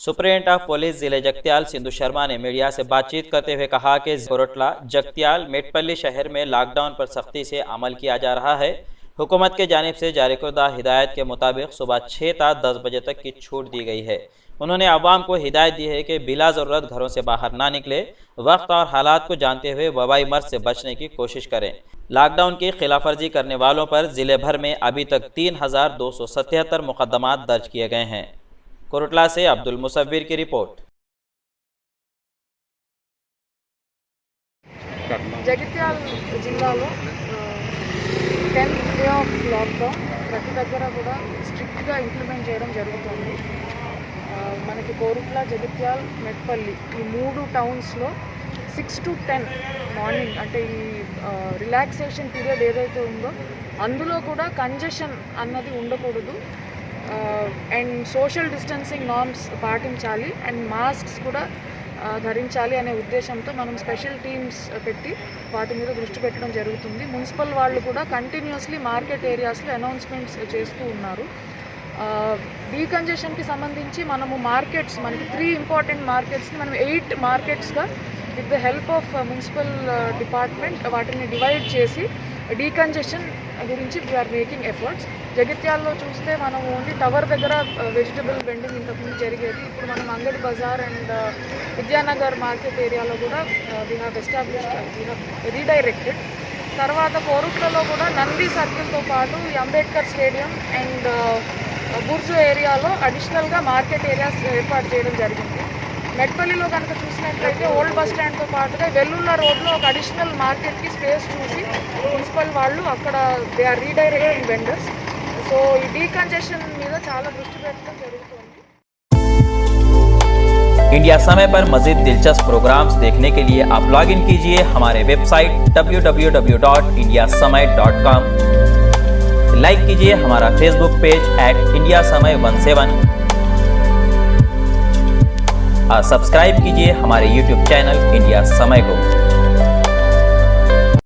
Superintendent of police जिले जगत्याल सिंधु शर्मा ने media से बातचीत करते हुए कहा कि कोरटला, जगत्याल, मेटपल्ली शहर में लॉकडाउन पर सख्ती से अमल किया जा रहा है। हुकूमत के जानिब से जारी करदा हिदायत के मुताबिक सुबह 6 ता 10 बजे तक की छूट दी गई है। उन्होंने अवाम को हिदायत दी है कि बिला ज़रूरत घरों से बाहर ना निकले, वक्त और हालात को जानते हुए वबाई मर्ज से बचने की कोशिश करें। लॉकडाउन की खिलाफवर्जी करने वालों पर ज़िले भर में अभी तक 3277 मुकदमात दर्ज किए गए हैं। कोरटला से अब्दुल मुसव्विर की रिपोर्ट। జగిత్యాల జిల్లాలో 10th డే ఆఫ్ లాక్డౌన్ ప్రతి దగ్గర కూడా స్ట్రిక్ట్గా ఇంప్లిమెంట్ చేయడం జరుగుతుంది. మనకి కోరుట్ల, జగిత్యాల, మెట్పల్లి ఈ 3 టౌన్స్లో 6 to 10 మార్నింగ్ అంటే ఈ రిలాక్సేషన్ పీరియడ్ ఏదైతే ఉందో అందులో కూడా కంజెషన్ అన్నది ఉండకూడదు. అండ్ సోషల్ డిస్టెన్సింగ్ నార్మ్స్ పాటించాలి అండ్ మాస్క్స్ కూడా ధరించాలి అనే ఉద్దేశంతో మనం స్పెషల్ టీమ్స్ పెట్టి వాటి మీద దృష్టి పెట్టడం జరుగుతుంది. మున్సిపల్ వాళ్ళు కూడా కంటిన్యూస్లీ మార్కెట్ ఏరియాస్లో అనౌన్స్మెంట్స్ చేస్తూ ఉన్నారు. డీకంజెషన్కి సంబంధించి మనము మార్కెట్స్, మనకి 3 ఇంపార్టెంట్ మార్కెట్స్ని మనం 8 మార్కెట్స్గా with the help of municipal department వాటిని డివైడ్ చేసి డీకంజెషన్ గురించి వీఆర్ మేకింగ్ ఎఫర్ట్స్. జగిత్యాల్లో చూస్తే మనం ఓన్లీ టవర్ దగ్గర వెజిటబుల్ వెండింగ్ ఇంతకుముందు జరిగేది. ఇప్పుడు మనం అంగడి బజార్ అండ్ విద్యానగర్ మార్కెట్ ఏరియాలో కూడా we have established, we have redirected. తర్వాత కోరుట్లలో కూడా నంది సర్కిల్తో పాటు ఈ అంబేద్కర్ స్టేడియం అండ్ బుర్జు ఏరియాలో అడిషనల్గా మార్కెట్ ఏరియాస్ ఏర్పాటు చేయడం జరిగింది. మెట్పల్లిలో కనుక చూసినట్లయితే ఓల్డ్ బస్ స్టాండ్తో పాటుగా వెల్లుల్ల రోడ్లో ఒక అడిషనల్ మార్కెట్కి స్పేస్ చూసి మున్సిపల్ వాళ్ళు అక్కడ they are redirecting vendors. So ఈ డీకంజెషన్ మీద చాలా దృష్టి పెట్టడం జరుగుతుంది. इंडिया समय पर मज़ीद दिलचस्प प्रोग्राम्स देखने के लिए आप लॉग इन कीजिए हमारे वेबसाइट www.indiasamaय.com। लाइक कीजिए हमारा फेसबुक पेज @indiasamaय17 और सब्सक्राइब कीजिए हमारे यूट्यूब चैनल इंडिया समय को।